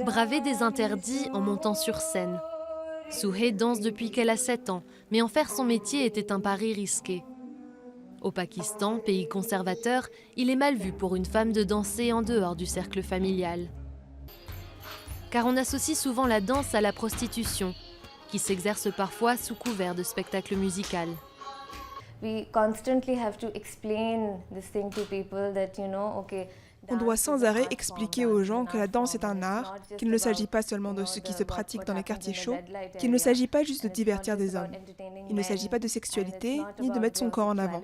Braver des interdits en montant sur scène. Suhey danse depuis qu'elle a 7 ans, mais en faire son métier était un pari risqué. Au Pakistan, pays conservateur, il est mal vu pour une femme de danser en dehors du cercle familial. Car on associe souvent la danse à la prostitution, qui s'exerce parfois sous couvert de spectacle musical. On doit sans arrêt expliquer aux gens que la danse est un art, qu'il ne s'agit pas seulement de ce qui se pratique dans les quartiers chauds, qu'il ne s'agit pas juste de divertir des hommes. Il ne s'agit pas de sexualité, ni de mettre son corps en avant.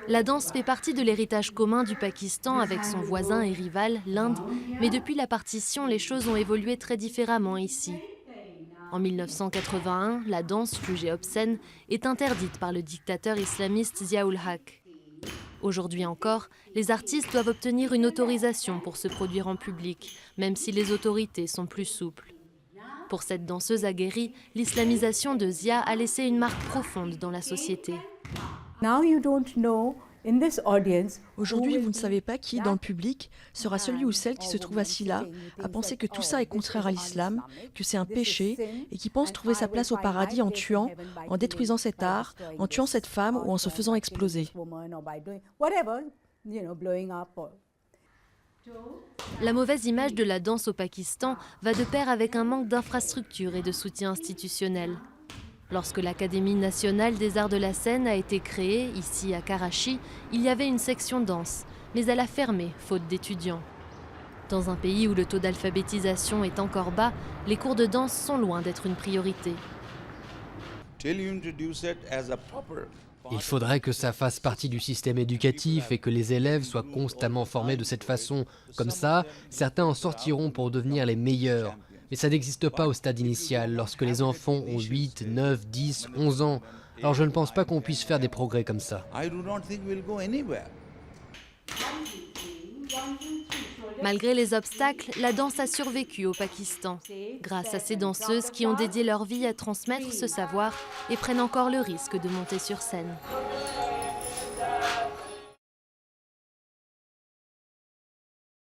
La danse fait partie de l'héritage commun du Pakistan avec son voisin et rival, l'Inde, mais depuis la partition, les choses ont évolué très différemment ici. En 1981, la danse, jugée obscène, est interdite par le dictateur islamiste Zia-ul-Haq. Aujourd'hui encore, les artistes doivent obtenir une autorisation pour se produire en public, même si les autorités sont plus souples. Pour cette danseuse aguerrie, l'islamisation de Zia a laissé une marque profonde dans la société. Aujourd'hui, vous ne savez pas qui, dans le public, sera celui ou celle qui se trouve assis là, à penser que tout ça est contraire à l'islam, que c'est un péché, et qui pense trouver sa place au paradis en tuant, en détruisant cet art, en tuant cette femme ou en se faisant exploser. La mauvaise image de la danse au Pakistan va de pair avec un manque d'infrastructures et de soutien institutionnel. Lorsque l'Académie nationale des arts de la scène a été créée, ici à Karachi, il y avait une section danse, mais elle a fermé, faute d'étudiants. Dans un pays où le taux d'alphabétisation est encore bas, les cours de danse sont loin d'être une priorité. Il faudrait que ça fasse partie du système éducatif et que les élèves soient constamment formés de cette façon. Comme ça, certains en sortiront pour devenir les meilleurs. Mais ça n'existe pas au stade initial, lorsque les enfants ont 8, 9, 10, 11 ans. Alors je ne pense pas qu'on puisse faire des progrès comme ça. Malgré les obstacles, la danse a survécu au Pakistan, grâce à ces danseuses qui ont dédié leur vie à transmettre ce savoir et prennent encore le risque de monter sur scène.